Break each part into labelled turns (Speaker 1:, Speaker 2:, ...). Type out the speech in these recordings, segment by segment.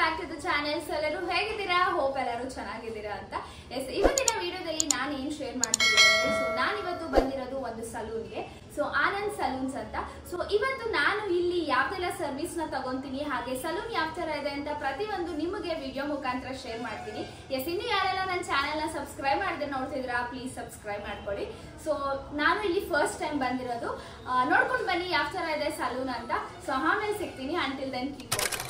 Speaker 1: Back to the channel. So ಎಲ್ಲರೂ ಹೇಗಿದ್ದೀರಾ? Hope ಎಲ್ಲರೂ ಚೆನ್ನಾಗಿದ್ದೀರಾ ಅಂತ. ಎಸ್, ಇವತ್ತಿನ ವಿಡಿಯೋದಲ್ಲಿ ನಾನು ಏನು ಶೇರ್ ಮಾಡ್ತಿದ್ದೀನಿ ಅಂದರೆ, ಸೊ ನಾನು ಇವತ್ತು ಬಂದಿರೋದು ಒಂದು ಸಲೂನ್ಗೆ, ಸೊ ಆನಂದ್ ಸಲೂನ್ಸ್ ಅಂತ. ಸೊ ಇವತ್ತು ನಾನು ಇಲ್ಲಿ ಯಾವ್ದೆಲ್ಲ ಸರ್ವಿಸ್ ನ ತಗೊಂತೀನಿ, ಹಾಗೆ ಸಲೂನ್ ಯಾವ ತರ ಇದೆ ಅಂತ ಪ್ರತಿಯೊಂದು ನಿಮಗೆ ವಿಡಿಯೋ ಮುಖಾಂತರ ಶೇರ್ ಮಾಡ್ತೀನಿ. ಎಸ್, ಇನ್ನು ಯಾರೆಲ್ಲ ನನ್ನ ಚಾನೆಲ್ ನ ಸಬ್ಸ್ಕ್ರೈಬ್ ಮಾಡದೆ ನೋಡ್ತಿದ್ರಾ, ಪ್ಲೀಸ್ ಸಬ್ಸ್ಕ್ರೈಬ್ ಮಾಡ್ಕೊಳ್ಳಿ. ಸೊ ನಾನು ಇಲ್ಲಿ ಫಸ್ಟ್ ಟೈಮ್ ಬಂದಿರೋದು, ನೋಡ್ಕೊಂಡು ಬನ್ನಿ ಯಾವ ತರ ಇದೆ ಸಲೂನ್ ಅಂತ. ಸೊ ಆಮೇಲೆ ಸಿಗ್ತೀನಿ. Until then keep watching.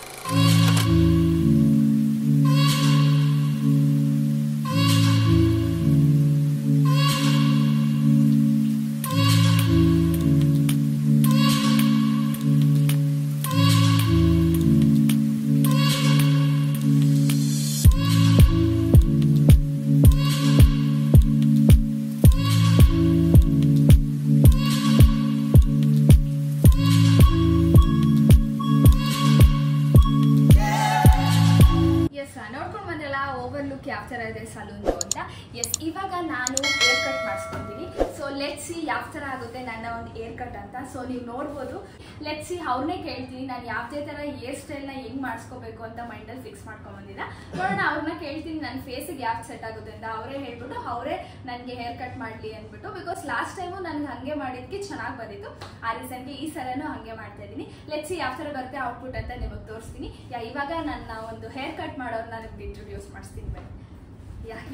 Speaker 1: Overlook ಯಾವ ಥರ ಇದೆ ಸಲೂನ್ದು ಅಂತ. ಎಸ್, ಇವಾಗ ನಾನು ಏರ್ ಕಟ್ ಮಾಡಿಸ್ಕೊತೀನಿ. ಸೊ ಲೆಟ್ಸ್ ಸಿ ಯಾವ ಥರ ಆಗುತ್ತೆ ನನ್ನ ಒಂದು ಏರ್ ಕಟ್ ಅಂತ. ಸೊ ನೀವು ನೋಡ್ಬೋದು. ಲೆಟ್ಸ್ ಸಿ, ಅವ್ರನ್ನೇ ಕೇಳ್ತೀನಿ ನಾನು ಯಾವುದೇ ಥರ ಏರ್ ಸ್ಟೈಲ್ನ ಹೆಂಗೆ ಮಾಡಿಸ್ಕೋಬೇಕು ಅಂತ ಮೈಂಡಲ್ಲಿ ಫಿಕ್ಸ್ ಮಾಡ್ಕೊಂಬಂದಿಲ್ಲ. ನೋಡೋಣ, ಅವ್ರನ್ನ ಕೇಳ್ತೀನಿ ನನ್ನ ಫೇಸಿಗೆ ಯಾವ್ದು ಸೆಟ್ ಆಗುತ್ತೆ ಅಂತ. ಅವರೇ ಹೇಳ್ಬಿಟ್ಟು ಅವರೇ ನನಗೆ ಹೇರ್ ಕಟ್ ಮಾಡಲಿ ಅಂದ್ಬಿಟ್ಟು. ಬಿಕಾಸ್ ಲಾಸ್ಟ್ ಟೈಮು ನನಗೆ ಹಾಗೆ ಮಾಡಿದ್ದಕ್ಕೆ ಚೆನ್ನಾಗಿ ಬಂದಿತ್ತು. ಆ ರೀಸೆಂಟ್ಲಿ ಈ ಸಲನೂ ಹಾಗೆ ಮಾಡ್ತಾ ಇದ್ದೀನಿ. ಲೆಟ್ಸ್ ಸಿ ಯಾವ ಥರ ಬರುತ್ತೆ ಔಟ್ಪುಟ್ ಅಂತ ನಿಮಗೆ ತೋರಿಸ್ತೀನಿ. ಇವಾಗ ನನ್ನ ಒಂದು ಹೇರ್ ಕಟ್ ಮಾಡೋರು ನನಗೆ ಇಂಟ್ರೊಡ್ಯೂಸ್ ಮಾಡಿಸ್ತೀನಿ ಬನ್ನಿ.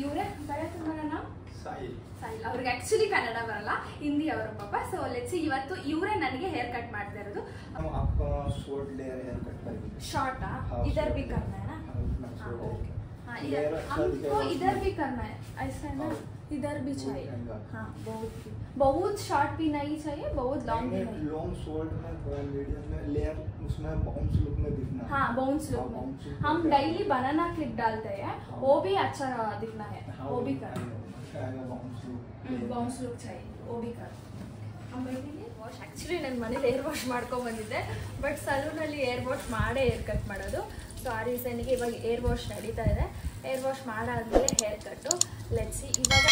Speaker 1: ಇವರೇ ಬರೋಣ. ಸಾಯಿಲ್, ಅವ್ರಿಗೆ ಆಕ್ಚುಲಿ ಕನ್ನಡ ಬರಲ್ಲ, ಹಿಂದಿ ಅವರು ಪಾಪ. ಸೊ ಲೆಟ್ಸ್ ಇವತ್ತು ಇವರೇ ನನಗೆ ಹೇರ್ ಕಟ್ ಮಾಡ್ತಾ ಇರೋದು. ಶಾರ್ಟಾ? इधर भी करना है ना? हाँ, ओके. हाँ, हमको इधर भी करना है, ऐसा है ना? इधर भी चाहिए. हाँ, बहुत शॉर्ट भी नहीं चाहिए, बहुत लॉन्ग भी नहीं.
Speaker 2: लॉन्ग शॉर्ट में थोड़ा मीडियम में लेयर, उसमें बाउंस लुक में दिखना.
Speaker 1: हाँ, बाउंस लुक में. हम डेली बनाना क्लिप डालते हैं, वो भी अच्छा दिखना है, वो भी कर. बाउंस लुक चाहिए, वो भी कर. हम बैठेंगे. ವಾಶ್ ಆ್ಯಕ್ಚುಲಿ ನನ್ನ ಮನೇಲಿ ಏರ್ ವಾಶ್ ಮಾಡ್ಕೊಂಡು ಬಂದಿದ್ದೆ, ಬಟ್ ಸಲೂನಲ್ಲಿ ಏರ್ ವಾಶ್ ಮಾಡೇ ಏರ್ ಕಟ್ ಮಾಡೋದು. ಸೊ ಆ ರೀಸನ್ಗೆ ಇವಾಗ ಏರ್ ವಾಶ್ ನಡೀತಾ ಇದೆ. ಏರ್ ವಾಶ್ ಮಾಡಾದ್ಮೇಲೆ ಹೇರ್ ಕಟ್ಟು. ಲೆಟ್ಸ್ ಸಿ ಇವಾಗ.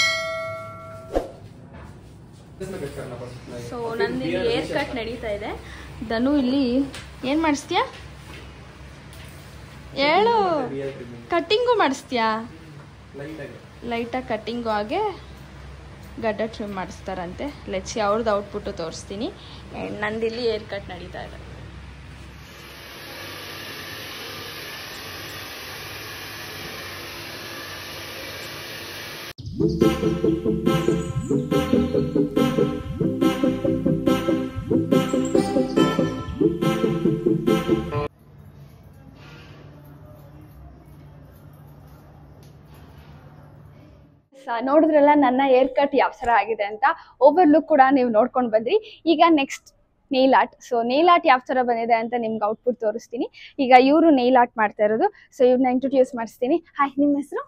Speaker 1: ಸೊ ನಂದು ಏರ್ ಕಟ್ ನಡೀತಾ ಇದೆ. ಧನು ಇಲ್ಲಿ ಏನು ಮಾಡಿಸ್ತೀಯಾ? ಹೇಳು. ಕಟ್ಟಿಂಗು ಮಾಡಿಸ್ತೀಯಾ? ಲೈಟಾಗಿ ಕಟ್ಟಿಂಗು ಹಾಗೆ ಗಡ್ಡ ಟ್ರಿಮ್ ಮಾಡಿಸ್ತಾರಂತೆ. ಲೆಟ್ಸಿ ಅವ್ರದ್ದು ಔಟ್ಪುಟ್ಟು ತೋರಿಸ್ತೀನಿ. ಆ್ಯಂಡ್ ನಂದಿಲ್ಲಿ ಏರ್ ಕಟ್ ನಡೀತಾ ಇದೆ. ನೋಡಿದ್ರಲ್ಲ ನನ್ನ ಏರ್ ಕಟ್ ಯಾವ ಥರ ಆಗಿದೆ ಅಂತ. ಓವರ್ ಲುಕ್ ಕೂಡ ನೀವು ನೋಡ್ಕೊಂಡು ಬಂದ್ರಿ. ಈಗ next nail art. So nail art ಯಾವ ಥರ ಬಂದಿದೆ ಅಂತ ನಿಮ್ಗೆ ಔಟ್ಪುಟ್ ತೋರಿಸ್ತೀನಿ. ಈಗ ಇವರು ನೇಲ್ ಆರ್ಟ್ ಮಾಡ್ತಾ ಇರೋದು. ಸೊ ಇವ್ರನ್ನ ಇಂಟ್ರೊಡ್ಯೂಸ್ ಮಾಡಿಸ್ತೀನಿ. ಹಾಯ್, ನಿಮ್ಮ ಹೆಸರು?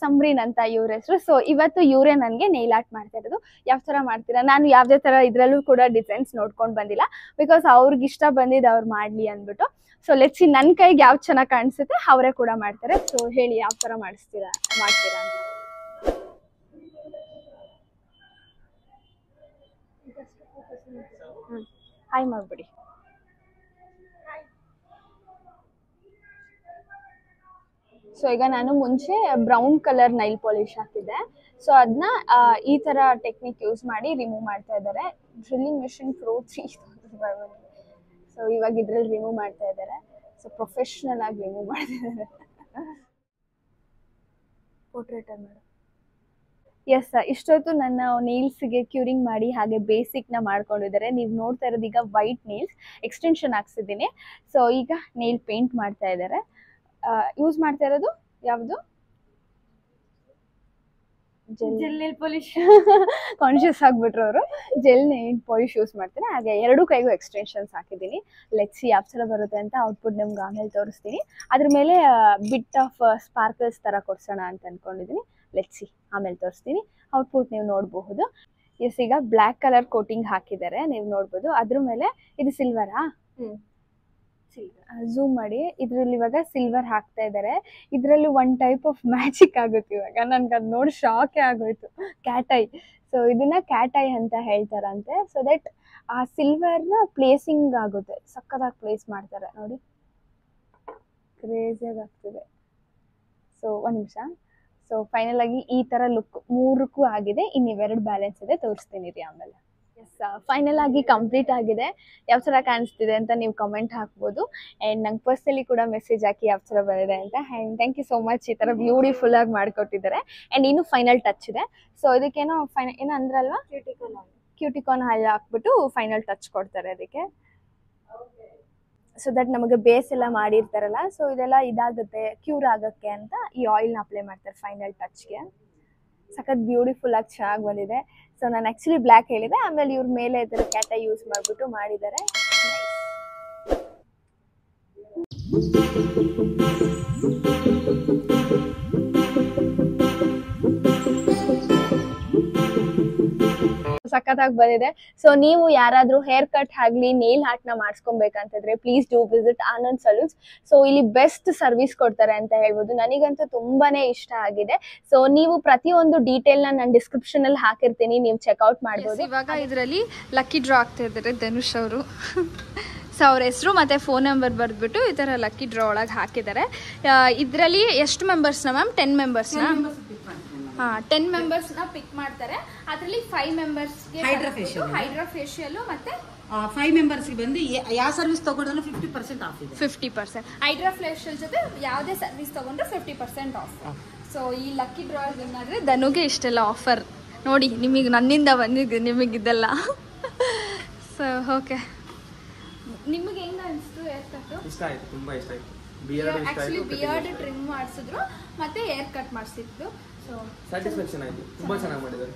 Speaker 1: ಸಂಬ್ರೀನ್ ಅಂತ ಇವ್ರ ಹೆಸರು. ಸೊ ಇವತ್ತು ಇವರೇ ನನಗೆ ನೇಲ್ ಆರ್ಟ್ ಮಾಡ್ತಾ ಇರೋದು. ಯಾವ ಥರ ಮಾಡ್ತೀರಾ? ನಾನು ಯಾವುದೇ ಥರ ಇದರಲ್ಲೂ ಕೂಡ ಡಿಸೈನ್ಸ್ ನೋಡ್ಕೊಂಡು ಬಂದಿಲ್ಲ, ಬಿಕಾಸ್ ಅವ್ರಿಗೆ ಇಷ್ಟ ಬಂದಿದ್ದು ಅವ್ರು ಮಾಡಲಿ ಅಂದ್ಬಿಟ್ಟು. ಸೊ ಲೆಟ್ಸಿ ನನ್ನ ಕೈಗೆ ಯಾವ್ದು ಚೆನ್ನಾಗಿ ಕಾಣಿಸುತ್ತೆ ಅವರೇ ಕೂಡ ಮಾಡ್ತಾರೆ. ಸೊ ಹೇಳಿ ಯಾವ ಥರ ಮಾಡ್ತೀರಾ ಅಂತ. ಹಾಯ್ ಮಾಡ್ಬಿಡಿ. ಸೊ ಈಗ ನಾನು ಮುಂಚೆ ಬ್ರೌನ್ ಕಲರ್ ನೈಲ್ ಪಾಲಿಶ್ ಹಾಕಿದ್ದೆ. ಸೊ ಅದನ್ನ ಈ ತರ ಟೆಕ್ನಿಕ್ ಯೂಸ್ ಮಾಡಿ ರಿಮೂವ್ ಮಾಡ್ತಾ ಇದ್ದಾರೆ. Drilling machine pro 3000. ಸೊ ಇವಾಗ ಇದ್ರಲ್ಲಿ ರಿಮೂವ್ ಮಾಡ್ತಾ ಇದ್ದಾರೆ. ಸೊ ಪ್ರೊಫೆಷನಲ್ ಆಗಿ ರಿಮೂವ್ ಮಾಡ್ತಿದ್ದಾರೆ. ಪೋರ್ಟ್ರೇಟರ್ ಮೇಡಮ್. ಎಸ್, ಇಷ್ಟೊತ್ತು ನನ್ನ ನೇಲ್ಸ್ಗೆ ಕ್ಯೂರಿಂಗ್ ಮಾಡಿ ಹಾಗೆ ಬೇಸಿಕ್ನ ಮಾಡ್ಕೊಂಡಿದ್ದಾರೆ. ನೀವು ನೋಡ್ತಾ ಇರೋದು ಈಗ ವೈಟ್ ನೇಲ್ಸ್ ಎಕ್ಸ್ಟೆನ್ಷನ್ ಹಾಕ್ಸಿದ್ದೀನಿ. ಸೊ ಈಗ ನೇಲ್ ಪೇಂಟ್ ಮಾಡ್ತಾ ಇದ್ದಾರೆ. ಯೂಸ್ ಮಾಡ್ತಾ ಇರೋದು ಯಾವುದು? Gel nail polish. ಕಾನ್ಶಿಯಸ್ ಆಗ್ಬಿಟ್ರು ಅವರು. ಜೆಲ್ ನೇಲ್ ಪಾಲಿಶ್ ಯೂಸ್ ಮಾಡ್ತಾರೆ. ಹಾಗೆ ಎರಡೂ ಕೈಗೂ ಎಕ್ಸ್ಟೆನ್ಷನ್ಸ್ ಹಾಕಿದ್ದೀನಿ. ಲೆಟ್ಸ್ ಸಿ ಯಾವ ಥರ ಬರುತ್ತೆ ಅಂತ. ಔಟ್ಪುಟ್ ನಿಮ್ಗೆ ಆಮೇಲೆ ತೋರಿಸ್ತೀನಿ. ಅದ್ರ ಮೇಲೆ ಬಿಟ್ ಆಫ್ ಸ್ಪಾರ್ಕಲ್ಸ್ ಥರ ಕೊಡ್ಸೋಣ ಅಂತ ಅಂದ್ಕೊಂಡಿದ್ದೀನಿ. ಲೆಟ್ಸ್ ಸಿ, ಆಮೇಲೆ ತೋರಿಸ್ತೀನಿ. ಔಟ್ಪುಟ್ ನೀವು ನೋಡಬಹುದು. ಎಸ್, ಈಗ ಬ್ಲ್ಯಾಕ್ ಕಲರ್ ಕೋಟಿಂಗ್ ಹಾಕಿದ್ದಾರೆ, ನೀವು ನೋಡ್ಬೋದು. ಅದ್ರ ಮೇಲೆ ಇದು ಸಿಲ್ವರಾ? ಝೂಮ್ ಮಾಡಿ. ಇದ್ರಲ್ಲಿ ಇವಾಗ ಸಿಲ್ವರ್ ಹಾಕ್ತಾ ಇದ್ದಾರೆ. ಇದರಲ್ಲಿ ಒನ್ ಟೈಪ್ ಆಫ್ ಮ್ಯಾಜಿಕ್ ಆಗುತ್ತೆ ಇವಾಗ. ನನ್ಗೆ ಅದು ನೋಡಿ ಶಾಕೇ ಆಗೋಯ್ತು. Cat I. ಸೊ ಇದನ್ನ ಕ್ಯಾಟ್ ಐ ಅಂತ ಹೇಳ್ತಾರಂತೆ. ಸೊ ದಟ್ ಆ ಸಿಲ್ವರ್ನ ಪ್ಲೇಸಿಂಗ್ ಆಗುತ್ತೆ. ಸಕ್ಕತ್ತಾಗಿ ಪ್ಲೇಸ್ ಮಾಡ್ತಾರೆ ನೋಡಿ. ಕ್ರೇಜಿಯಾಗಿ ಆಗ್ತಿದೆ. ಸೊ ಒಂದು ನಿಮಿಷ. ಸೊ ಫೈನಲ್ ಆಗಿ ಈ ತರ ಲುಕ್ 3ಕ್ಕೂ ಆಗಿದೆ. ಇನ್ನಿವೆರಡು ಬ್ಯಾಲೆನ್ಸ್ ಇದೆ, ತೋರಿಸ್ತೀನಿ ರೀ ಆಮೇಲೆ. ಎಸ್, ಫೈನಲ್ ಆಗಿ ಕಂಪ್ಲೀಟ್ ಆಗಿದೆ. ಯಾವ ಥರ ಕಾಣಿಸ್ತಿದೆ ಅಂತ ನೀವು ಕಮೆಂಟ್ ಹಾಕ್ಬೋದು. ಆ್ಯಂಡ್ ನಂಗೆ ಪರ್ಸನಲಿ ಕೂಡ ಮೆಸೇಜ್ ಹಾಕಿ ಯಾವ ಥರ ಬರುತ್ತೆ ಅಂತ. And thank you so much, ಈ ಥರ ಬ್ಯೂಟಿಫುಲ್ ಆಗಿ ಮಾಡಿಕೊಟ್ಟಿದ್ದಾರೆ. ಆ್ಯಂಡ್ ಇನ್ನು ಫೈನಲ್ ಟಚ್ ಇದೆ. ಸೊ ಇದಕ್ಕೇನೋ ಏನೋ ಅಂದ್ರಲ್ವಾ, ಕ್ಯೂಟಿಕಾನ್ ಆಯಿಲ್ ಹಾಕ್ಬಿಟ್ಟು ಫೈನಲ್ ಟಚ್ ಕೊಡ್ತಾರೆ ಅದಕ್ಕೆ. ಸೊ ದಟ್ ನಮಗೆ ಬೇಸ್ ಎಲ್ಲ ಮಾಡಿರ್ತಾರಲ್ಲ, ಸೊ ಇದೆಲ್ಲ ಇದಾಗುತ್ತೆ, ಕ್ಯೂರ್ ಆಗೋಕ್ಕೆ ಅಂತ ಈ ಆಯಿಲ್ನ ಅಪ್ಲೈ ಮಾಡ್ತಾರೆ ಫೈನಲ್ ಟಚ್ಗೆ. ಸಖತ್ ಬ್ಯೂಟಿಫುಲ್ ಆಗಿ ಚೆನ್ನಾಗಿ ಬಂದಿದೆ. ಸೊ ನಾನು ಆ್ಯಕ್ಚುಲಿ ಬ್ಲ್ಯಾಕ್ ಹೇಳಿದೆ, ಆಮೇಲೆ ಇವ್ರ ಮೇಲೆ ಇದರ ಕ್ಯಾಟ ಯೂಸ್ ಮಾಡಿಬಿಟ್ಟು ಮಾಡಿದ್ದಾರೆ. ಸಖತ್ತಾಗಿ ಬಂದಿದೆ. ಸೊ ನೀವು ಯಾರಾದ್ರೂ ಹೇರ್ ಕಟ್ ಆಗ್ಲಿ ನೇಲ್ ಆರ್ಟ್ ನ ಮಾಡಿಸ್ಕೊಬೇಕಂತಿದ್ರೆ please do visit Anand salons. So ಇಲ್ಲಿ ಬೆಸ್ಟ್ ಸರ್ವಿಸ್ ಕೊಡ್ತಾರೆ ಅಂತ ಹೇಳ್ಬೋದು. ನನಗಂತೂ ತುಂಬಾನೇ ಇಷ್ಟ ಆಗಿದೆ. ಸೊ ನೀವು ಪ್ರತಿಯೊಂದು ಡೀಟೇಲ್ ನ ನಾನು ಡಿಸ್ಕ್ರಿಪ್ಷನ್ ಅಲ್ಲಿ ಹಾಕಿರ್ತೀನಿ, ನೀವು ಚೆಕ್ಔಟ್ ಮಾಡ್ಬೋದು. ಇವಾಗ ಇದರಲ್ಲಿ ಲಕ್ಕಿ ಡ್ರಾ ಆಗ್ತಾ ಇದ್ದಾರೆ ಧನುಷ್ ಅವರು. ಸೊ ಅವ್ರ ಹೆಸರು ಮತ್ತು ಫೋನ್ ನಂಬರ್ ಬರೆದ್ಬಿಟ್ಟು ಈ ಥರ ಲಕ್ಕಿ ಡ್ರಾ ಒಳಗೆ ಹಾಕಿದ್ದಾರೆ. ಇದರಲ್ಲಿ ಎಷ್ಟು ಮೆಂಬರ್ಸ್ನ ಮ್ಯಾಮ್? 10 ಮೆಂಬರ್ಸ್ನ? ಹಾಂ, 10 ಮೆಂಬರ್ಸ್ನ ಪಿಕ್ ಮಾಡ್ತಾರೆ. ಅದರಲ್ಲಿ 5 ಮೆಂಬರ್ಸ್ಗೆ ಹೈಡ್ರಾ ಫೇಶಿಯಲ್ ಮತ್ತು
Speaker 3: 5 ಮೆಂಬರ್ಸ್ಗೆ ಬಂದು ಯಾವ ಸರ್ವಿಸ್ ತಗೊಂಡ್ರು 50% ಆಫ್ ಇದೆ.
Speaker 1: 50% ಹೈಡ್ರಾ ಫೇಶಿಯಲ್ ಜೊತೆ ಯಾವುದೇ ಸರ್ವಿಸ್ ತಗೊಂಡ್ರೆ 50% ಆಫ್. ಸೊ ಈ ಲಕ್ಕಿ ಡ್ರಾ ಏನಾದರೆ ಧನುಗೆ ಇಷ್ಟೆಲ್ಲ ಆಫರ್ ನೋಡಿ. ನಿಮಗೆ ನನ್ನಿಂದ ಬಂದಿದೆ ನಿಮಗಿದೆಲ್ಲ. ಸೊ ಓಕೆ, ನಿಮಗೆ ಹೆಂಗ ಅನಿಸ್ತು ಹೇರ್ ಕಟ್?
Speaker 2: ಇಷ್ಟ ಆಯ್ತು, ತುಂಬಾ ಇಷ್ಟ ಆಯ್ತು.
Speaker 1: ಆಕ್ಚುಲಿ ಬಿಯರ್ಡ್ ಟ್ರಿಮ್ ಮಾಡಿಸಿದ್ರು ಮತ್ತೆ ಹೇರ್ ಕಟ್ ಮಾಡಿಸಿದ್ರು. ಸೊ
Speaker 2: ಸ್ಯಾಟಿಸ್ಫ್ಯಾಕ್ಷನ್ ಆಯ್ತು, ತುಂಬಾ ಚೆನ್ನಾಗಿ ಮಾಡಿದ್ದಾರೆ.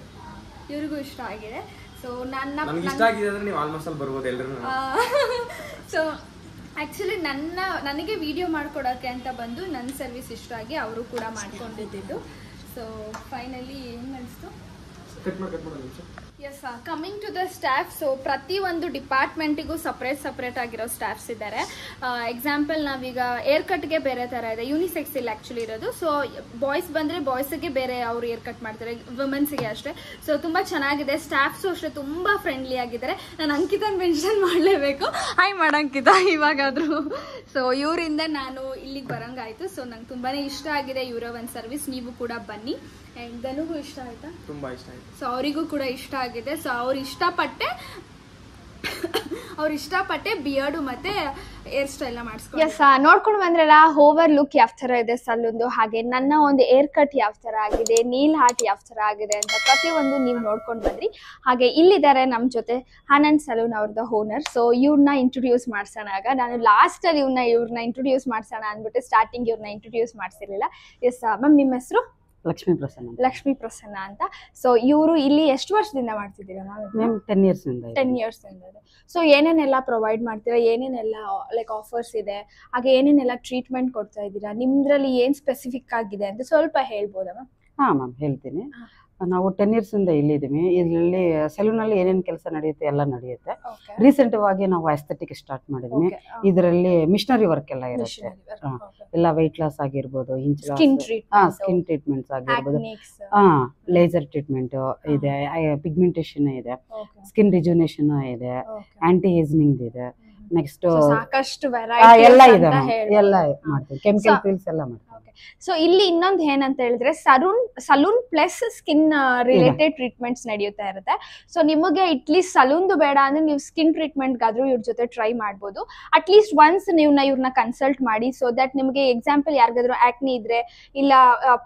Speaker 1: ಇವ್ರಿಗೂ ಇಷ್ಟ ಆಗಿದೆ. ಸೊ
Speaker 2: ನನಗೆ ಇಷ್ಟ ಆಗಿದೆ ಅಂದ್ರೆ ನೀವು ಆಲ್ಮೋಸ್ಟ್ ಅಲ್ಲಿ ಬರ್ಬೋದು ಎಲ್ಲರೂ.
Speaker 1: ಸೊ ಆಕ್ಚುಲಿ ನನಗೆ ವಿಡಿಯೋ ಮಾಡ್ಕೊಡೋಕೆ ಅಂತ ಬಂದು ನನ್ನ ಸರ್ವಿಸ್ ಇಷ್ಟ ಆಗಿ ಅವರು ಕೂಡ ಮಾಡ್ಕೊಂಡಿದ್ದು. ಸೊ ಫೈನಲಿ ಹೆಂಗ್ ಅನಿಸ್ತು? Yes, coming to the staff. So ಪ್ರತಿಯೊಂದು ಡಿಪಾರ್ಟ್ಮೆಂಟಿಗೂ ಸಪ್ರೇಟ್ ಆಗಿರೋ ಸ್ಟಾಫ್ಸ್ ಇದ್ದಾರೆ. ಎಕ್ಸಾಂಪಲ್ ನಾವೀಗ ಏರ್ ಕಟ್ಗೆ ಬೇರೆ ಥರ ಇದೆ, ಯೂನಿಸೆಕ್ಸ್ ಇಲ್ಲಿ ಆ್ಯಕ್ಚುಲಿ ಇರೋದು. ಸೊ ಬಾಯ್ಸ್ ಬಂದರೆ ಬಾಯ್ಸಿಗೆ ಬೇರೆ ಅವರು ಏರ್ ಕಟ್ ಮಾಡ್ತಾರೆ, ವುಮೆನ್ಸಿಗೆ ಅಷ್ಟೇ. ಸೊ ತುಂಬ ಚೆನ್ನಾಗಿದೆ. ಸ್ಟಾಫ್ಸು ಅಷ್ಟೇ ತುಂಬ ಫ್ರೆಂಡ್ಲಿ ಆಗಿದ್ದಾರೆ. ನಾನು ಅಂಕಿತನ ಮೆನ್ಷನ್ ಮಾಡಲೇಬೇಕು. ಹಾಯ್ ಮಾಡಂಕಿತ ಇವಾಗಾದರೂ. ಸೊ ಇವರಿಂದ ನಾನು ಇಲ್ಲಿಗೆ ಬರೋಂಗಾಯಿತು. ಸೊ ನಂಗೆ ತುಂಬಾ ಇಷ್ಟ ಆಗಿದೆ ಇವರ ಒಂದು ಸರ್ವಿಸ್. ನೀವು ಕೂಡ ಬನ್ನಿ. ಆ್ಯಂಡ್ ಧನುಗೂ ಇಷ್ಟ ಆಯ್ತಾ?
Speaker 2: ತುಂಬಾ ಇಷ್ಟ ಆಯ್ತು.
Speaker 1: ಸೊ ಅವರಿಗೂ ಕೂಡ ಇಷ್ಟ ಆಗಿದೆ. ಸೊ ಅವ್ರು ಇಷ್ಟಪಟ್ಟೆ ಬಿಯರ್ಡು ಮತ್ತೆ ಹೇರ್ ಸ್ಟೈಲ್ ಮಾಡಿಸ್ಕೊಂಡು. ಎಸ್, ನೋಡ್ಕೊಂಡು ಬಂದ್ರಲ್ಲ ಓವರ್ ಲುಕ್ ಯಾವ ತರ ಇದೆ ಸಲೂನ್ದು, ಹಾಗೆ ನನ್ನ ಒಂದು ಹೇರ್ ಕಟ್ ಯಾವ ತರ ಆಗಿದೆ, ನೀಲ್ ಹಾರ್ಟ್ ಯಾವ ತರ ಆಗಿದೆ ಅಂತ ಪ್ರತಿಯೊಂದು ನೀವು ನೋಡ್ಕೊಂಡು ಬಂದ್ರಿ. ಹಾಗೆ ಇಲ್ಲಿದ್ದಾರೆ ನಮ್ಮ ಜೊತೆ ಆನಂದ್ ಸಲೂನ್ ಅವ್ರದ್ದು ಓನರ್. ಸೊ ಇವ್ರನ್ನ ಇಂಟ್ರೊಡ್ಯೂಸ್ ಮಾಡ್ಸೋಣ. ಆಗ ನಾನು ಲಾಸ್ಟ್ ಅಲ್ಲಿ ಇವ್ರನ್ನ ಇಂಟ್ರೊಡ್ಯೂಸ್ ಮಾಡ್ಸೋಣ ಅಂದ್ಬಿಟ್ಟು ಸ್ಟಾರ್ಟಿಂಗ್ ಇವ್ರನ್ನ ಇಂಟ್ರೊಡ್ಯೂಸ್ ಮಾಡ್ಸಿರ್ಲಿಲ್ಲ. ಎಸ್ ಮ್ಯಾಮ್, ನಿಮ್ಮ ಹೆಸರು?
Speaker 3: ಲಕ್ಷ್ಮೀ ಪ್ರಸನ್ನ ಅಂತ. ಸೊ ಇವರು ಇಲ್ಲಿ ಎಷ್ಟು ವರ್ಷದಿಂದ ಮಾಡ್ತಿದ್ದೀರಾ ಮ್ಯಾಮ್? 10 years ಇಂದ. 10 years ಇಂದ. ಸೊ ಏನೇನೆಲ್ಲ ಪ್ರೊವೈಡ್ ಮಾಡ್ತೀರಾ, ಏನೇನೆಲ್ಲ ಲೈಕ್ ಆಫರ್ಸ್ ಇದೆ, ಹಾಗೆ ಏನೇನೆಲ್ಲ ಟ್ರೀಟ್ಮೆಂಟ್ ಕೊಡ್ತಾ ಇದ್ದೀರಾ, ನಿಮ್ದ್ರಲ್ಲಿ ಏನ್ ಸ್ಪೆಸಿಫಿಕ್ ಆಗಿದೆ ಅಂತ ಸ್ವಲ್ಪ ಹೇಳ್ಬೋದಾ ಮ್ಯಾಮ್? ಹಾ ಮ್ಯಾಮ್, ಹೇಳ್ತೀನಿ. ನಾವು 10 years ಇಂದ ಇಲ್ಲಿದ್ದೀವಿ. ಇದರಲ್ಲಿ ಸಲೂನ್ ಅಲ್ಲಿ ಏನೇನು ಕೆಲಸ ನಡೆಯುತ್ತೆ ಎಲ್ಲ ನಡೆಯುತ್ತೆ. ರೀಸೆಂಟ್ ಆಗಿ ನಾವು ಅಸ್ಥೆಟಿಕ್ ಸ್ಟಾರ್ಟ್ ಮಾಡಿದ್ವಿ. ಇದರಲ್ಲಿ ಮಿಷನರಿ ವರ್ಕ್ ಎಲ್ಲ ಇರುತ್ತೆ. ಎಲ್ಲ ವೆಯ್ಟ್ ಲಾಸ್ ಆಗಿರ್ಬೋದು, ಸ್ಕಿನ್ ಟ್ರೀಟ್ಮೆಂಟ್ಸ್ ಆಗಿರ್ಬೋದು, ಲೇಸರ್ ಟ್ರೀಟ್ಮೆಂಟ್ ಇದೆ, ಪಿಗ್ಮೆಂಟೇಶನ್ ಇದೆ, ಸ್ಕಿನ್ ರಿಜುನೇಷನ್ ಇದೆ, ಆಂಟಿ ಏಜಿಂಗ್ ಇದೆ. ನೆಕ್ಸ್ಟ್
Speaker 1: ಸಾಕಷ್ಟು
Speaker 3: ಎಲ್ಲ ಇದೆ, ಎಲ್ಲ ಮಾಡ್ತೀವಿ. ಕೆಮಿಕಲ್ ಪೀಲ್ಸ್ ಎಲ್ಲ ಮಾಡ್ತೀವಿ.
Speaker 1: ಸೊ ಇಲ್ಲಿ ಇನ್ನೊಂದು ಏನಂತ ಹೇಳಿದ್ರೆ salon plus skin related treatments ನಡೆಯುತ್ತಾ ಇರುತ್ತೆ. ಸೊ ನಿಮಗೆ ಅಟ್ಲೀಸ್ಟ್ ಸಲೂನ್ದು ಬೇಡ ಅಂದ್ರೆ ನೀವು ಸ್ಕಿನ್ ಟ್ರೀಟ್ಮೆಂಟ್ಗಾದ್ರೂ ಇವ್ರ ಜೊತೆ ಟ್ರೈ ಮಾಡ್ಬೋದು. ಅಟ್ಲೀಸ್ಟ್ ಒನ್ಸ್ ಇವ್ರನ್ನ ಕನ್ಸಲ್ಟ್ ಮಾಡಿ. ಸೊ ದಟ್ ನಿಮಗೆ ಎಕ್ಸಾಂಪಲ್ ಯಾರಿಗಾದ್ರೂ ಆಕ್ನಿ ಇದ್ರೆ, ಇಲ್ಲ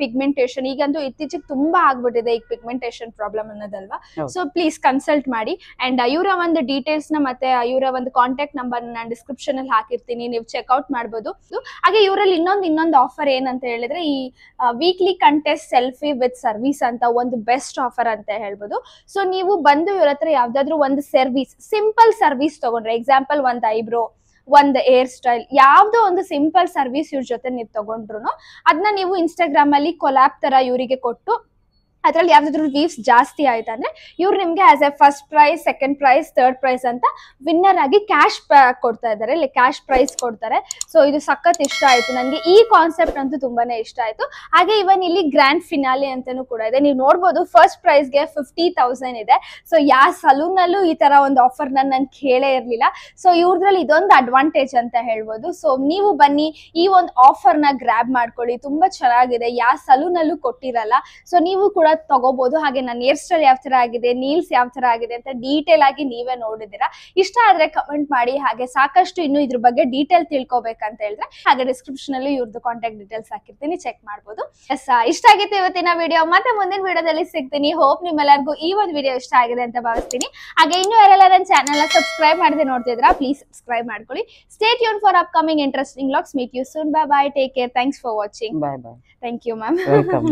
Speaker 1: ಪಿಗ್ಮೆಂಟೇಷನ್, ಈಗಂತೂ ಇತ್ತೀಚೆಗೆ ತುಂಬಾ ಆಗ್ಬಿಟ್ಟಿದೆ ಈಗ ಪಿಗ್ಮೆಂಟೇಷನ್ ಪ್ರಾಬ್ಲಮ್ ಅನ್ನೋದಲ್ವಾ. ಸೊ ಪ್ಲೀಸ್ ಕನ್ಸಲ್ಟ್ ಮಾಡಿ. ಅಂಡ್ ಇವರ ಒಂದು ಡೀಟೇಲ್ಸ್ ನ ಮತ್ತೆ ಇವರ ಒಂದು ಕಾಂಟ್ಯಾಕ್ಟ್ ನಂಬರ್ ನಾನು ಡಿಸ್ಕ್ರಿಪ್ಷನ್ ಅಲ್ಲಿ ಹಾಕಿರ್ತೀನಿ, ನೀವು ಚೆಕ್ಔಟ್ ಮಾಡ್ಬೋದು. ಹಾಗೆ ಇವರಲ್ಲಿ ಇನ್ನೊಂದು ಆಫರ್ ಏನಂತ ಹೇಳಿದ್ರೆ, ಈ weekly contest selfie with service ಅಂತ ಒಂದು ಬೆಸ್ಟ್ ಆಫರ್ ಅಂತ ಹೇಳ್ಬೋದು. ಸೊ ನೀವು ಬಂದು ಇವ್ರ ಹತ್ರ ಯಾವ್ದಾದ್ರು ಒಂದು ಸರ್ವಿಸ್, ಸಿಂಪಲ್ ಸರ್ವಿಸ್ ತಗೊಂಡ್ರೆ, ಎಕ್ಸಾಂಪಲ್ ಒಂದು ಐಬ್ರೋ, ಒಂದು ಹೇರ್ ಸ್ಟೈಲ್, ಯಾವ್ದೋ ಒಂದು ಸಿಂಪಲ್ ಸರ್ವಿಸ್ ಇವ್ರ ಜೊತೆ ನೀವು ತಗೊಂಡ್ರು ಅದನ್ನ ನೀವು ಇನ್ಸ್ಟಾಗ್ರಾಮ್ ಅಲ್ಲಿ ಕೊಲಾಬ್ ತರ ಇವರಿಗೆ ಕೊಟ್ಟು
Speaker 3: ಅದ್ರಲ್ಲಿ ಯಾವ್ದಾದ್ರು ವೀವ್ಸ್ ಜಾಸ್ತಿ ಆಯ್ತಂದ್ರೆ ಇವ್ರು ನಿಮ್ಗೆ as A first prize, second prize, third prize ಅಂತ ವಿನ್ನರ್ ಆಗಿ ಕ್ಯಾಶ್ ಕೊಡ್ತಾ ಇದ್ದಾರೆ, ಲೈಕ್ ಕ್ಯಾಶ್ ಪ್ರೈಸ್ ಕೊಡ್ತಾರೆ. ಸೊ ಇದು ಸಖತ್ ಇಷ್ಟ ಆಯ್ತು ನನಗೆ. ಈ ಕಾನ್ಸೆಪ್ಟ್ ಅಂತೂ ತುಂಬಾನೇ ಇಷ್ಟ ಆಯ್ತು. ಹಾಗೆ ಇವನ್ ಇಲ್ಲಿ ಗ್ರ್ಯಾಂಡ್ ಫಿನಾಲೆ ಅಂತಾನು ಕೂಡ ಇದೆ. ನೀವು ನೋಡ್ಬೋದು ಫಸ್ಟ್ ಪ್ರೈಸ್ಗೆ 50,000 ಇದೆ. ಸೊ ಯಾವ ಸಲೂನ್ ನಲ್ಲೂ ಈ ತರ ಒಂದು ಆಫರ್ ನಾನು ಕೇಳೇ ಇರ್ಲಿಲ್ಲ. ಸೊ ಇವ್ರದ್ರಲ್ಲಿ ಇದೊಂದು ಅಡ್ವಾಂಟೇಜ್ ಅಂತ ಹೇಳ್ಬೋದು. ಸೊ ನೀವು ಬನ್ನಿ, ಈ ಒಂದು ಆಫರ್ ನ ಗ್ರಾಬ್ ಮಾಡ್ಕೊಳ್ಳಿ, ತುಂಬಾ ಚೆನ್ನಾಗಿದೆ, ಯಾವ ಸಲೂನ್ ಅಲ್ಲೂ ಕೊಟ್ಟಿರಲ್ಲ. ಸೊ ನೀವು ಕೂಡ ತಗೋಬಹುದು. ಹಾಗೆ ನನ್ನ ಹೇರ್ ಸ್ಟೈಲ್ ಯಾವ ತರ ಆಗಿದೆ, ನೀಲ್ಸ್ ಯಾವ ತರ ಆಗಿದೆ ಅಂತ ಡೀಟೇಲ್ ಆಗಿ ನೀವೇ ನೋಡಿದಿರಾ. ಇಷ್ಟ ಆದ್ರೆ ಕಮೆಂಟ್ ಮಾಡಿ. ಹಾಗೆ ಸಾಕಷ್ಟು ಇನ್ನು ಇದ್ರ ಬಗ್ಗೆ ಡೀಟೇಲ್ ತಿಳ್ಕೊಬೇಕಂತ ಹೇಳಿದ್ರೆ ಹಾಗೆ ಡಿಸ್ಕ್ರಿಪ್ಷನ್ ಅಲ್ಲಿ ಇವ್ರದ್ದು ಕಾಂಟ್ಯಾಕ್ಟ್ ಡೀಟೇಲ್ಸ್ ಹಾಕಿರ್ತೀನಿ, ಚೆಕ್ ಮಾಡ್ಬೋದು. ಇಷ್ಟ ಆಗಿತ್ತು ಇವತ್ತಿನ ವಿಡಿಯೋ. ಮತ್ತೆ ಮುಂದಿನ ವಿಡಿಯೋದಲ್ಲಿ ಸಿಗ್ತೀನಿ. ಹೋಪ್ ನಿಮ್ಮೆಲ್ಲರಿಗೂ ಈ ಒಂದು ವಿಡಿಯೋ ಇಷ್ಟ ಆಗಿದೆ ಅಂತ ಭಾವಿಸ್ತೀನಿ. ಹಾಗೆ ಇನ್ನು ಯಾರೆಲ್ಲ ನನ್ನ ಚಾನೆಲ್ ನ ಸಬ್ಸ್ಕ್ರೈಬ್ ಮಾಡದೆ ನೋಡ್ತಿದ್ರಾ, ಪ್ಲೀಸ್ ಸಬ್ಸ್ಕ್ರೈಬ್ ಮಾಡ್ಕೊಳ್ಳಿ. Stay tune for upcoming interesting vlogs. Meet you soon. Bye bye, take care, thanks for watching.
Speaker 4: Bye bye.
Speaker 3: Thank you ma'am.
Speaker 4: Welcome.